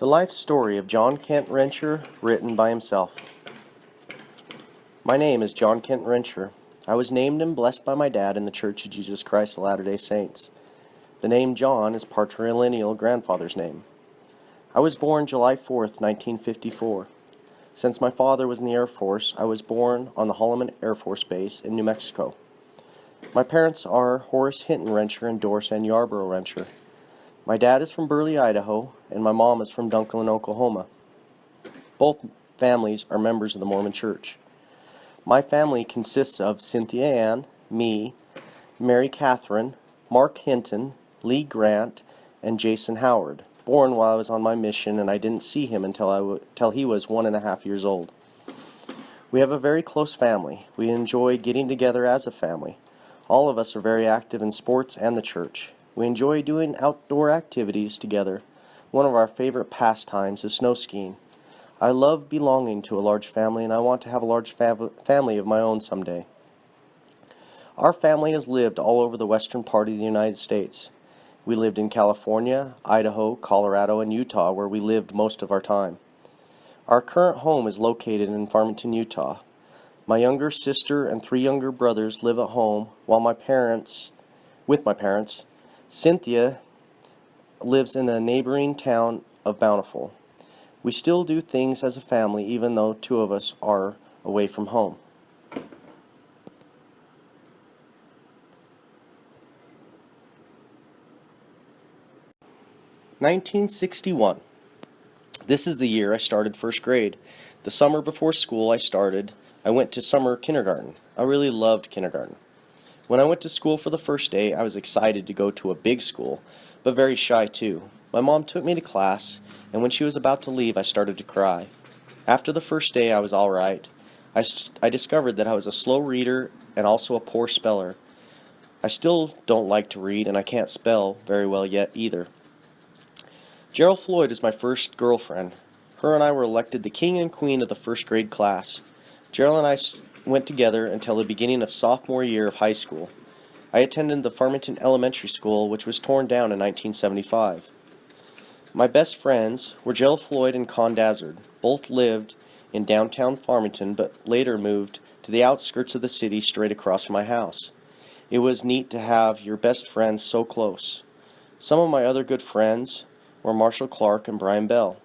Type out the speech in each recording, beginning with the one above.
The life story of John Kent Rencher, written by himself. My name is John Kent Rencher. I was named and blessed by my dad in the Church of Jesus Christ of Latter-day Saints. The name John is patrilineal grandfather's name. I was born July 4th, 1954. Since my father was in the Air Force, I was born on the Holloman Air Force Base in New Mexico. My parents are Horace Hinton Rencher and Doris Ann Yarborough Rencher. My dad is from Burley, Idaho, and my mom is from Dunklin, Oklahoma. Both families are members of the Mormon Church. My family consists of Cynthia Ann, me, Mary Catherine, Mark Hinton, Lee Grant, and Jason Howard, born while I was on my mission, and I didn't see him until he was 1.5 years old. We have a very close family. We enjoy getting together as a family. All of us are very active in sports and the church. We enjoy doing outdoor activities together. One of our favorite pastimes is snow skiing. I love belonging to a large family, and I want to have a large family of my own someday. Our family has lived all over the western part of the United States. We lived in California, Idaho, Colorado, and Utah, where we lived most of our time. Our current home is located in Farmington, Utah. My younger sister and 3 younger brothers live at home with my parents. Cynthia lives in a neighboring town of Bountiful. We still do things as a family, even though 2 of us are away from home. (1961). This is the year I started first grade. The summer before school I went to summer kindergarten. I really loved kindergarten. When I went to school for the first day, I was excited to go to a big school, but very shy too. My mom took me to class, and when she was about to leave, I started to cry. After the first day, I was all right. I discovered that I was a slow reader and also a poor speller. I still don't like to read, and I can't spell very well yet either. Gerald Floyd is my first girlfriend. Her and I were elected the king and queen of the first grade class. Gerald and I went together until the beginning of sophomore year of high school. I attended the Farmington Elementary School, which was torn down in 1975. My best friends were Gerald Floyd and Con Dazzard. Both lived in downtown Farmington, but later moved to the outskirts of the city straight across from my house. It was neat to have your best friends so close. Some of my other good friends were Marshall Clark and Brian Bell.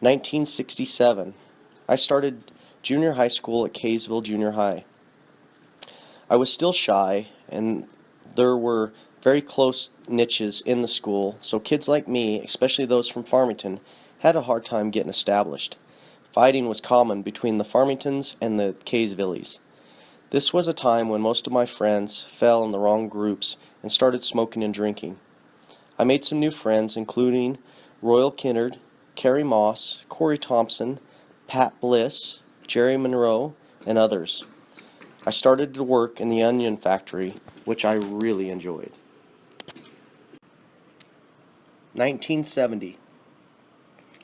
1967. I started junior high school at Kaysville Junior High. I was still shy, and there were very close niches in the school, so kids like me, especially those from Farmington, had a hard time getting established. Fighting was common between the Farmingtons and the Kaysvilles. This was a time when most of my friends fell in the wrong groups and started smoking and drinking. I made some new friends, including Royal Kinnard, Carrie Moss, Corey Thompson, Pat Bliss, Jerry Monroe, and others. I started to work in the onion factory, which I really enjoyed. 1970.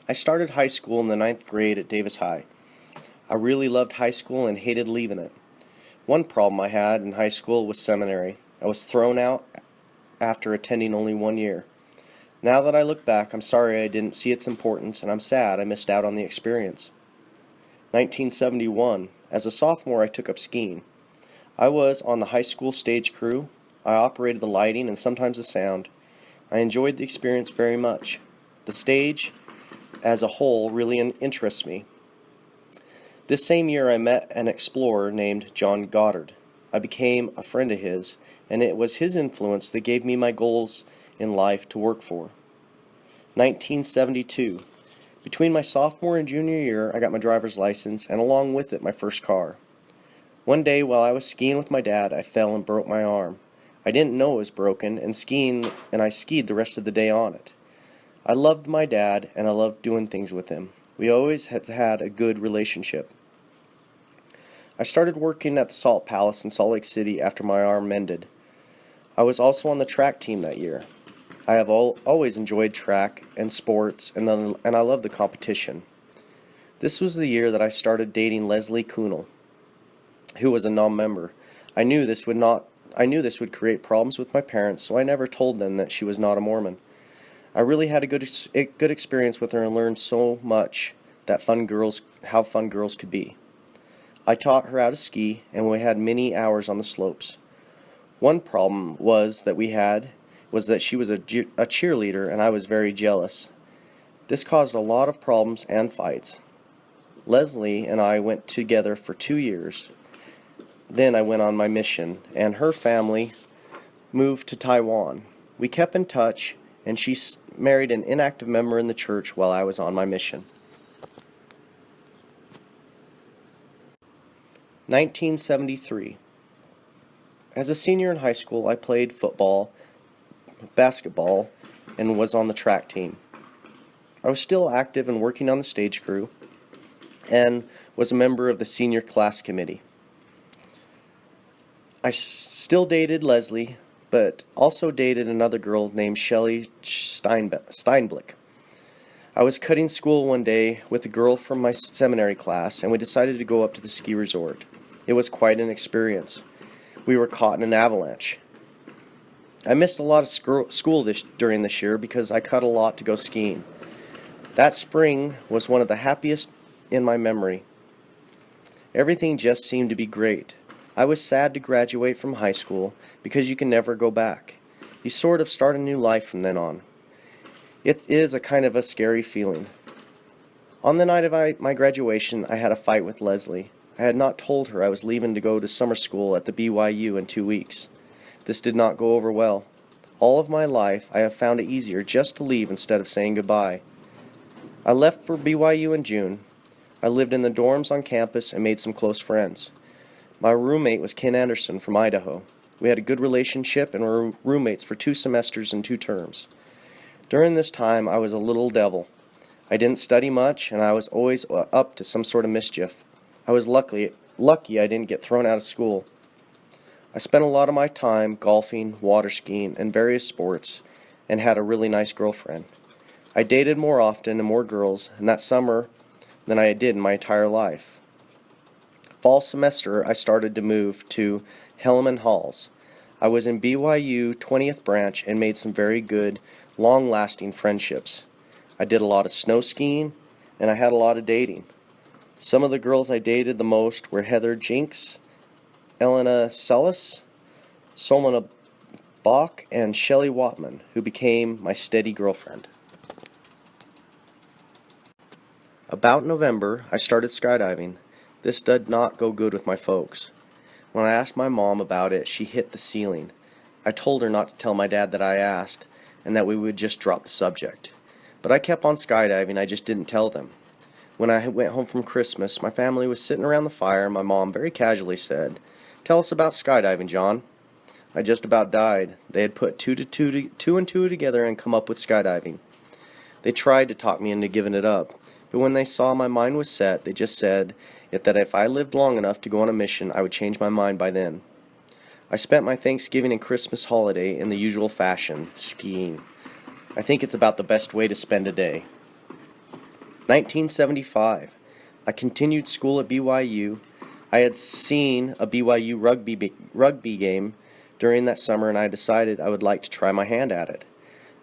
I started high school in the 9th grade at Davis High. I really loved high school and hated leaving it. One problem I had in high school was seminary. I was thrown out after attending only 1 year. Now that I look back, I'm sorry I didn't see its importance, and I'm sad I missed out on the experience. 1971. As a sophomore, I took up skiing. I was on the high school stage crew. I operated the lighting and sometimes the sound. I enjoyed the experience very much. The stage as a whole really interests me. This same year I met an explorer named John Goddard. I became a friend of his, and it was his influence that gave me my goals in life to work for. 1972. Between my sophomore and junior year, I got my driver's license, and along with it, my first car. One day, while I was skiing with my dad, I fell and broke my arm. I didn't know it was broken, and I skied the rest of the day on it. I loved my dad, and I loved doing things with him. We always have had a good relationship. I started working at the Salt Palace in Salt Lake City after my arm mended. I was also on the track team that year. I have always enjoyed track and sports, and I love the competition. This was the year that I started dating Leslie Kuhnel, who was a non-member. I knew this would create problems with my parents, so I never told them that she was not a Mormon. I really had a good experience with her and learned so much that how fun girls could be. I taught her how to ski, and we had many hours on the slopes. One problem was that she was a cheerleader, and I was very jealous. This caused a lot of problems and fights. Leslie and I went together for 2 years. Then I went on my mission, and her family moved to Taiwan. We kept in touch, and she married an inactive member in the church while I was on my mission. 1973. As a senior in high school, I played football, basketball, and was on the track team. I was still active and working on the stage crew, and was a member of the senior class committee. I still dated Leslie, but also dated another girl named Shelley Steinblick. I was cutting school one day with a girl from my seminary class, and we decided to go up to the ski resort. It was quite an experience. We were caught in an avalanche. I missed a lot of school during this year because I cut a lot to go skiing. That spring was one of the happiest in my memory. Everything just seemed to be great. I was sad to graduate from high school because you can never go back. You sort of start a new life from then on. It is a kind of a scary feeling. On the night of my graduation, I had a fight with Leslie. I had not told her I was leaving to go to summer school at the BYU in 2 weeks. This did not go over well. All of my life, I have found it easier just to leave instead of saying goodbye. I left for BYU in June. I lived in the dorms on campus and made some close friends. My roommate was Ken Anderson from Idaho. We had a good relationship and were roommates for 2 semesters and 2 terms. During this time, I was a little devil. I didn't study much, and I was always up to some sort of mischief. I was lucky I didn't get thrown out of school. I spent a lot of my time golfing, water skiing, and various sports, and had a really nice girlfriend. I dated more often and more girls in that summer than I did in my entire life. Fall semester, I started to move to Hellman Halls. I was in BYU 20th branch and made some very good, long-lasting friendships. I did a lot of snow skiing, and I had a lot of dating. Some of the girls I dated the most were Heather Jinks, Elena Sellis, Solomon Bach, and Shelley Watman, who became my steady girlfriend. About November, I started skydiving. This did not go good with my folks. When I asked my mom about it, she hit the ceiling. I told her not to tell my dad that I asked, and that we would just drop the subject. But I kept on skydiving, I just didn't tell them. When I went home from Christmas, my family was sitting around the fire, and my mom very casually said, "Tell us about skydiving, John." I just about died. They had put two and two together and come up with skydiving. They tried to talk me into giving it up, but when they saw my mind was set, they just said that if I lived long enough to go on a mission, I would change my mind by then. I spent my Thanksgiving and Christmas holiday in the usual fashion, skiing. I think it's about the best way to spend a day. 1975. I continued school at BYU. I had seen a BYU rugby game during that summer, and I decided I would like to try my hand at it.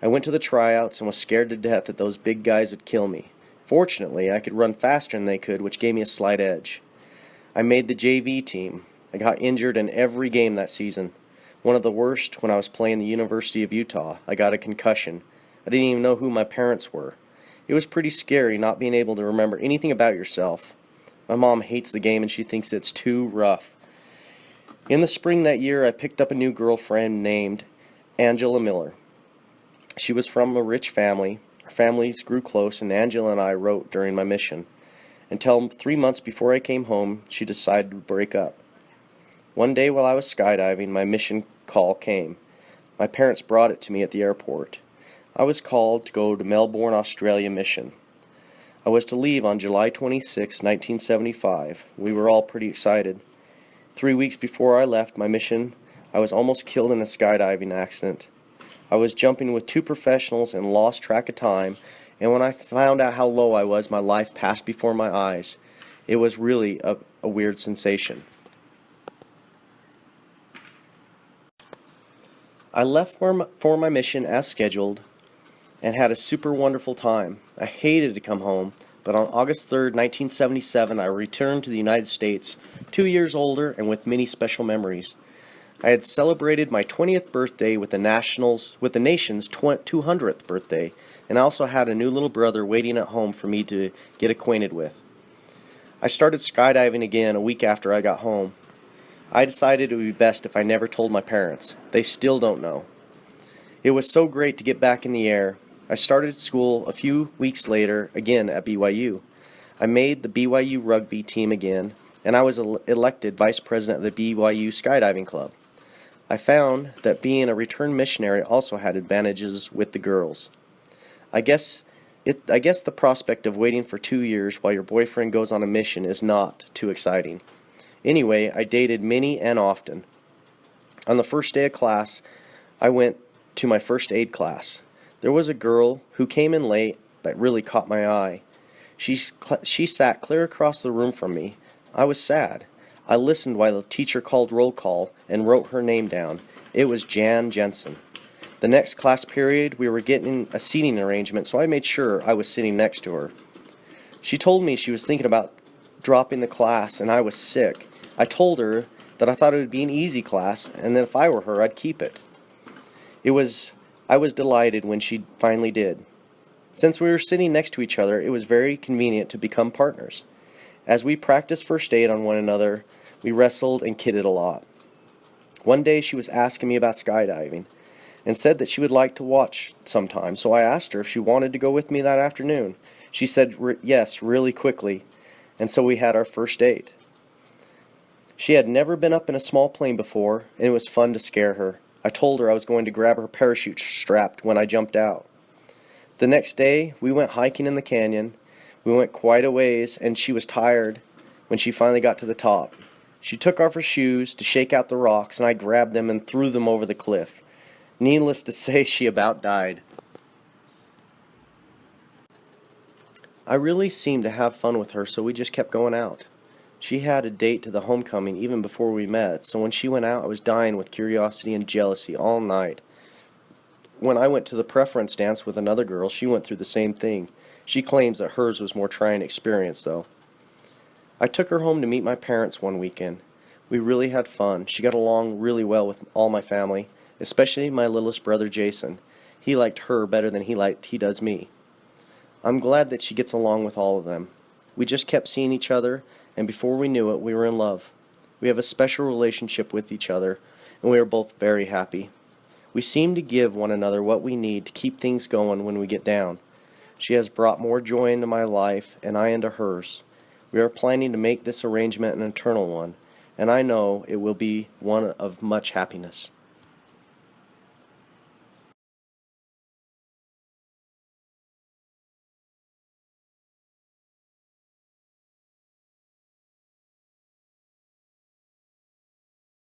I went to the tryouts and was scared to death that those big guys would kill me. Fortunately, I could run faster than they could, which gave me a slight edge. I made the JV team. I got injured in every game that season. One of the worst when I was playing the University of Utah. I got a concussion. I didn't even know who my parents were. It was pretty scary not being able to remember anything about yourself. My mom hates the game and she thinks it's too rough. In the spring that year, I picked up a new girlfriend named Angela Miller. She was from a rich family. Our families grew close, and Angela and I wrote during my mission. Until 3 months before I came home, she decided to break up. One day while I was skydiving, my mission call came. My parents brought it to me at the airport. I was called to go to Melbourne, Australia mission. I was to leave on July 26, 1975. We were all pretty excited. 3 weeks before I left my mission, I was almost killed in a skydiving accident. I was jumping with 2 professionals and lost track of time, and when I found out how low I was, my life passed before my eyes. It was really a weird sensation. I left for my mission as scheduled. and had a super wonderful time. I hated to come home, but on August 3rd, 1977, I returned to the United States, 2 years older and with many special memories. I had celebrated my 20th birthday with the nation's 200th birthday, and I also had a new little brother waiting at home for me to get acquainted with. I started skydiving again a week after I got home. I decided it would be best if I never told my parents. They still don't know. It was so great to get back in the air. I started school a few weeks later, again at BYU. I made the BYU rugby team again, and I was elected vice president of the BYU skydiving club. I found that being a returned missionary also had advantages with the girls. I guess the prospect of waiting for 2 years while your boyfriend goes on a mission is not too exciting. Anyway, I dated many and often. On the first day of class, I went to my first aid class. There was a girl who came in late that really caught my eye. She sat clear across the room from me. I was sad. I listened while the teacher called roll call and wrote her name down. It was Jan Jensen. The next class period, we were getting a seating arrangement, so I made sure I was sitting next to her. She told me she was thinking about dropping the class and I was sick. I told her that I thought it would be an easy class and that if I were her, I'd keep it. I was delighted when she finally did. Since we were sitting next to each other, it was very convenient to become partners. As we practiced first aid on one another, we wrestled and kidded a lot. One day she was asking me about skydiving and said that she would like to watch sometime, so I asked her if she wanted to go with me that afternoon. She said yes really quickly, and so we had our first date. She had never been up in a small plane before, and it was fun to scare her. I told her I was going to grab her parachute strap when I jumped out. The next day, we went hiking in the canyon. We went quite a ways, and she was tired when she finally got to the top. She took off her shoes to shake out the rocks, and I grabbed them and threw them over the cliff. Needless to say, she about died. I really seemed to have fun with her, so we just kept going out. She had a date to the homecoming even before we met, so when she went out, I was dying with curiosity and jealousy all night. When I went to the preference dance with another girl, she went through the same thing. She claims that hers was more trying experience, though. I took her home to meet my parents one weekend. We really had fun. She got along really well with all my family, especially my littlest brother Jason. He liked her better than he does me. I'm glad that she gets along with all of them. We just kept seeing each other, and before we knew it, we were in love. We have a special relationship with each other, and we are both very happy. We seem to give one another what we need to keep things going when we get down. She has brought more joy into my life, and I into hers. We are planning to make this arrangement an eternal one, and I know it will be one of much happiness.